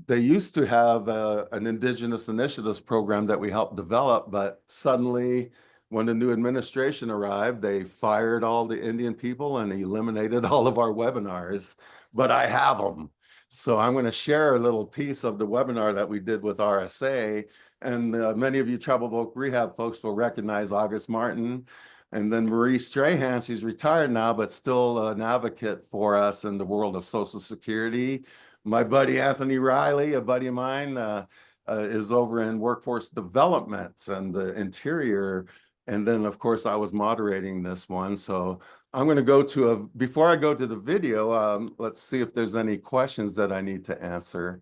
they used to have an Indigenous Initiatives program that we helped develop, but suddenly when the new administration arrived, they fired all the Indian people and eliminated all of our webinars, but I have them. So I'm going to share a little piece of the webinar that we did with RSA. And many of you Tribal Voc Rehab folks will recognize August Martin. And then Marie Strahan, she's retired now, but still an advocate for us in the world of Social Security. My buddy Anthony Riley, a buddy of mine, is over in workforce development and the interior. And then, of course, I was moderating this one. So I'm going to go to before I go to the video, let's see if there's any questions that I need to answer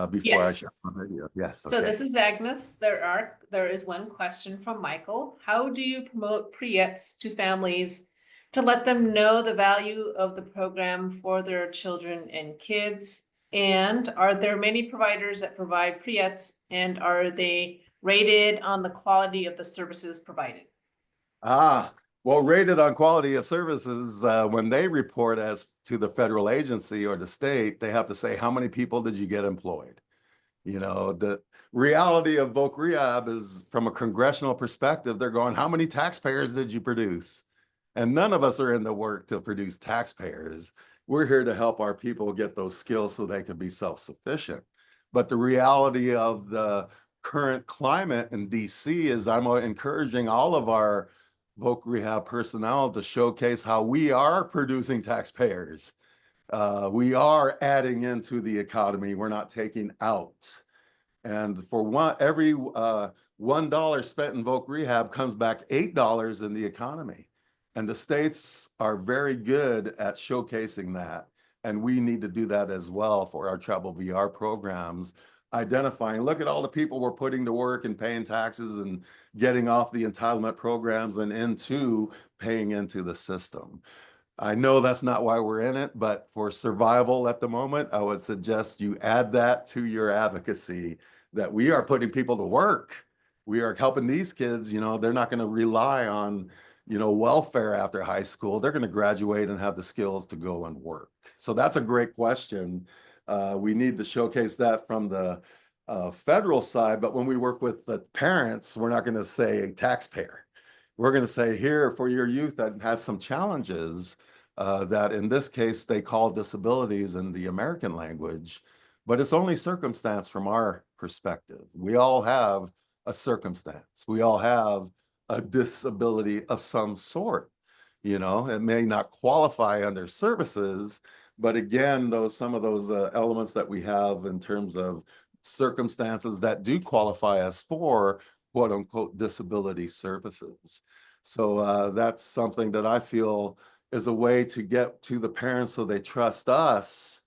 before I share my video. Yes. So okay. this is Agnes. There is one question from Michael. How do you promote Pre-ETS to families to let them know the value of the program for their children and kids? And are there many providers that provide Pre-ETS, and are they rated on the quality of the services provided? Well, rated on quality of services, when they report as to the federal agency or the state, they have to say, how many people did you get employed? You know, the reality of Voc Rehab is from a congressional perspective, they're going, how many taxpayers did you produce? And none of us are in the work to produce taxpayers. We're here to help our people get those skills so they can be self-sufficient. But the reality of the current climate in DC is I'm encouraging all of our Voc Rehab personnel to showcase how we are producing taxpayers. We are adding into the economy. We're not taking out. And for every $1 spent in Voc Rehab comes back $8 in the economy. And the states are very good at showcasing that. And we need to do that as well for our Tribal VR programs, identifying, look at all the people we're putting to work and paying taxes and getting off the entitlement programs and into paying into the system. I know that's not why we're in it, but for survival at the moment, I would suggest you add that to your advocacy, that we are putting people to work. We are helping these kids, you know, they're not going to rely on, you know, welfare after high school. They're going to graduate and have the skills to go and work. So that's a great question. We need to showcase that from the federal side, but when we work with the parents, we're not going to say taxpayer. We're going to say here for your youth that has some challenges that in this case they call disabilities in the American language, but it's only circumstance from our perspective. We all have a circumstance. We all have a disability of some sort. You know, it may not qualify under services, but again, some of those elements that we have in terms of circumstances that do qualify us for quote unquote disability services. So that's something that I feel is a way to get to the parents so they trust us,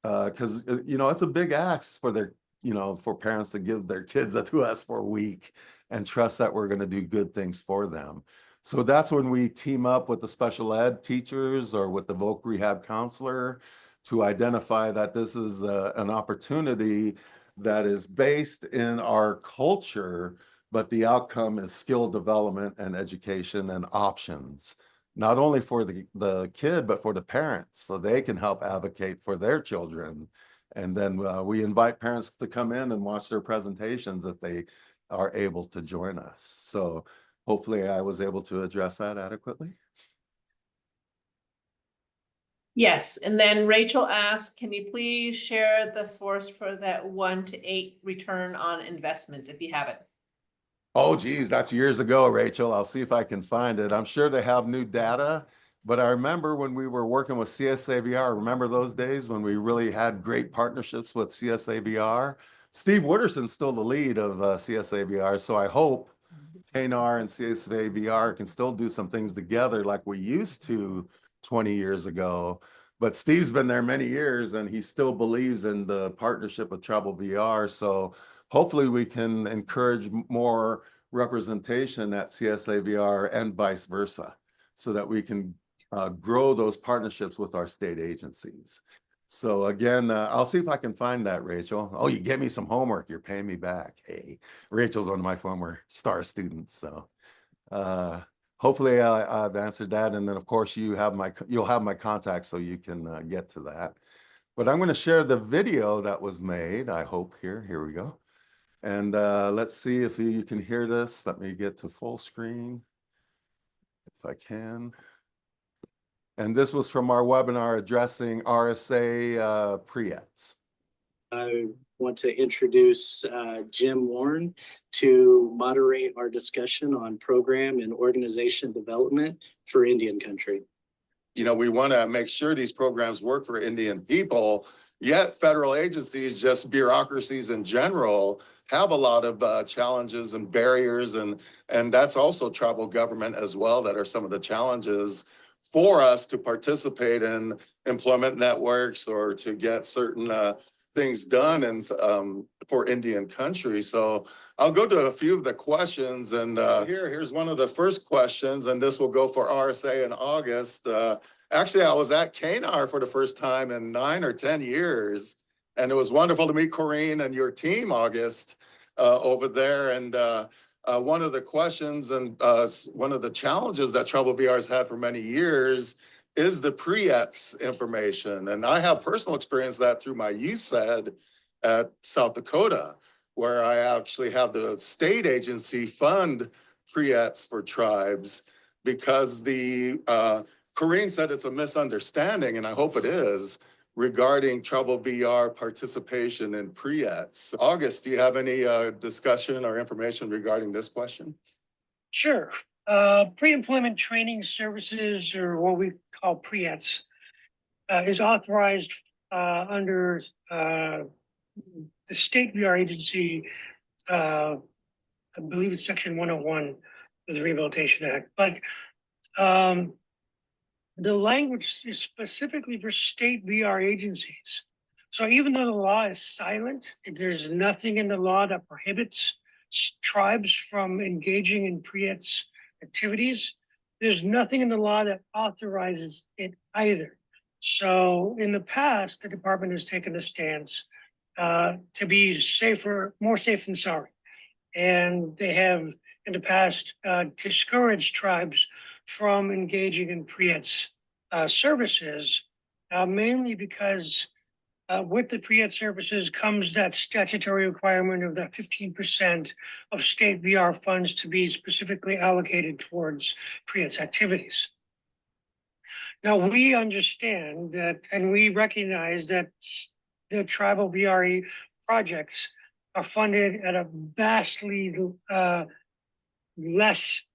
because you know, it's a big ask for their, you know, for parents to give their kids to us for a week and trust that we're going to do good things for them. So that's when we team up with the special ed teachers or with the Voc Rehab counselor to identify that this is an opportunity that is based in our culture, but the outcome is skill development and education and options, not only for the kid, but for the parents, so they can help advocate for their children. And then we invite parents to come in and watch their presentations if they are able to join us. So hopefully I was able to address that adequately. Yes, and then Rachel asked, can you please share the source for that 1 to 8 return on investment if you have it? Oh, geez, that's years ago, Rachel. I'll see if I can find it. I'm sure they have new data, but I remember when we were working with CSAVR, remember those days when we really had great partnerships with CSAVR? Steve Wooderson's still the lead of CSAVR, so I hope KNR and CSAVR can still do some things together like we used to 20 years ago. But Steve's been there many years and he still believes in the partnership with Tribal VR. So hopefully we can encourage more representation at CSAVR and vice versa so that we can grow those partnerships with our state agencies. So again, I'll see if I can find that, Rachel. Oh, you gave me some homework. You're paying me back. Hey, Rachel's one of my former STAR students. So hopefully I've answered that. And then of course you'll have my contact so you can get to that. But I'm going to share the video that was made. I hope here we go. And let's see if you can hear this. Let me get to full screen if I can. And this was from our webinar addressing RSA pre-ETS. I want to introduce Jim Warne to moderate our discussion on program and organization development for Indian country. You know, we want to make sure these programs work for Indian people, yet federal agencies, just bureaucracies in general, have a lot of challenges and barriers, and that's also tribal government as well, that are some of the challenges for us to participate in employment networks or to get certain things done and for Indian country. So I'll go to a few of the questions, and here's one of the first questions, and this will go for RSA in August. Actually, I was at KNAR for the first time in 9 or 10 years, and it was wonderful to meet Corinne and your team, August, over there. And one of the questions and one of the challenges that Tribal VR has had for many years is the pre-ETS information. And I have personal experience that through my USD at South Dakota, where I actually have the state agency fund pre-ETS for tribes, because the Corinne said it's a misunderstanding, and I hope it is, regarding Tribal VR participation in pre-ETS. August, do you have any discussion or information regarding this question? Sure. Pre-employment training services, or what we call pre-ETS, is authorized under the state VR agency. I believe it's Section 101 of the Rehabilitation Act. But the language is specifically for state VR agencies. So even though the law is silent, there's nothing in the law that prohibits tribes from engaging in pre-ETS activities. There's nothing in the law that authorizes it either. So in the past, the department has taken a stance to be safer, more safe than sorry. And they have in the past discouraged tribes from engaging in pre-ETS services, mainly because with the pre-ETS services comes that statutory requirement of that 15% of state VR funds to be specifically allocated towards pre-ETS activities. Now, we understand that, and we recognize that the tribal VRE projects are funded at a vastly less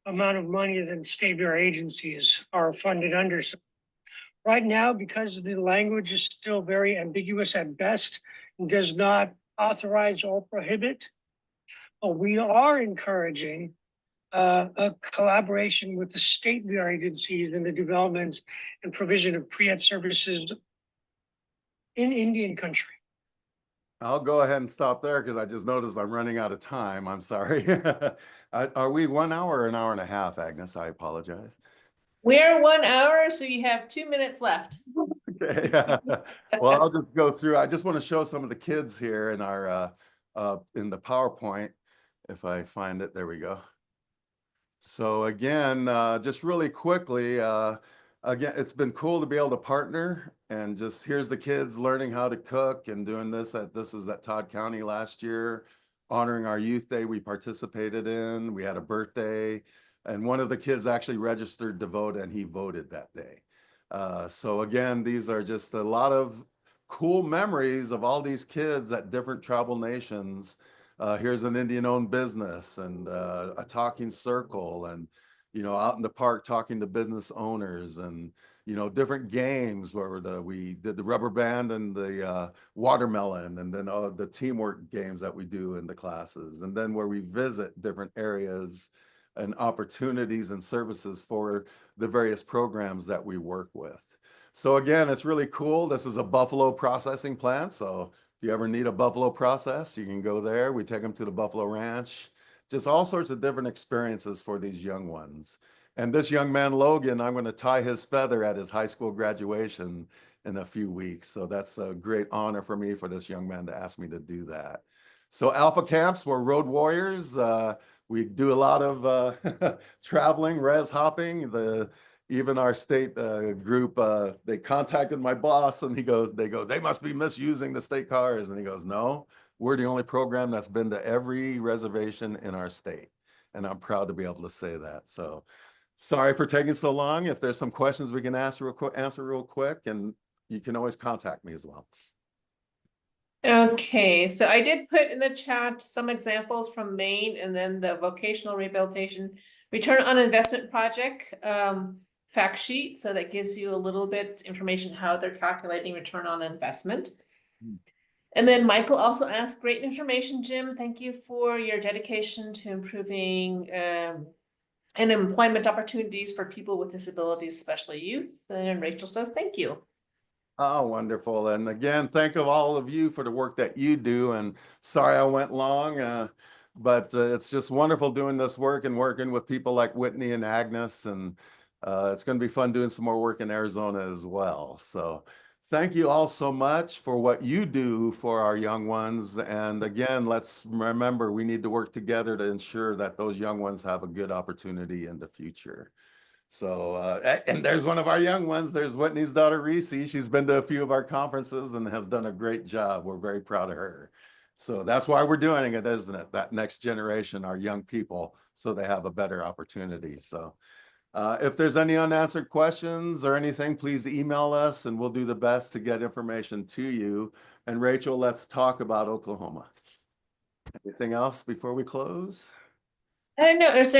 amount of money than state VR agencies are funded under. So right now, because the language is still very ambiguous at best and does not authorize or prohibit, but we are encouraging a collaboration with the state VR agencies in the development and provision of pre-ETS services in Indian country. I'll go ahead and stop there because I just noticed I'm running out of time. I'm sorry. Are we 1 hour or an hour and a half, Agnes? I apologize. We're 1 hour, so you have 2 minutes left. Okay. Well, I'll just go through. I just want to show some of the kids here in our in the PowerPoint. If I find it, there we go. So again, just really quickly, again, it's been cool to be able to partner, and just here's the kids learning how to cook and doing this. This was at Todd County last year, honoring our youth day we participated in. We had a birthday, and one of the kids actually registered to vote, and he voted that day. So again, these are just a lot of cool memories of all these kids at different tribal nations. Here's an Indian-owned business and a talking circle, and out in the park talking to business owners, and different games where we did the rubber band and the watermelon, and then the teamwork games that we do in the classes, and then where we visit different areas and opportunities and services for the various programs that we work with. So again, it's really cool. This is a buffalo processing plant, so if you ever need a buffalo process, you can go there. We take them to the Buffalo Ranch. Just all sorts of different experiences for these young ones. And this young man, Logan, I'm going to tie his feather at his high school graduation in a few weeks. So that's a great honor for me, for this young man to ask me to do that. So ALFA Camps, we're road warriors. we do a lot of traveling, res hopping. Even our state group, they contacted my boss and they go, they must be misusing the state cars. And he goes, no, we're the only program that's been to every reservation in our state. And I'm proud to be able to say that. So sorry for taking so long. If there's some questions we can answer real quick, and you can always contact me as well. Okay, so I did put in the chat some examples from Maine and then the vocational rehabilitation return on investment project fact sheet. So that gives you a little bit information how they're calculating return on investment. And then Michael also asked, great information, Jim. Thank you for your dedication to improving and employment opportunities for people with disabilities, especially youth. And then Rachel says, thank you. Oh, wonderful. And again, thank all of you for the work that you do. And sorry I went long, but it's just wonderful doing this work and working with people like Whitney and Agnes. And it's going to be fun doing some more work in Arizona as well. So thank you all so much for what you do for our young ones. And again, let's remember, we need to work together to ensure that those young ones have a good opportunity in the future. So, and there's one of our young ones. There's Whitney's daughter, Reese. She's been to a few of our conferences and has done a great job. We're very proud of her. So that's why we're doing it, isn't it? That next generation, our young people, so they have a better opportunity. So if there's any unanswered questions or anything, please email us and we'll do the best to get information to you. And Rachel, let's talk about Oklahoma. Anything else before we close? I don't know, is there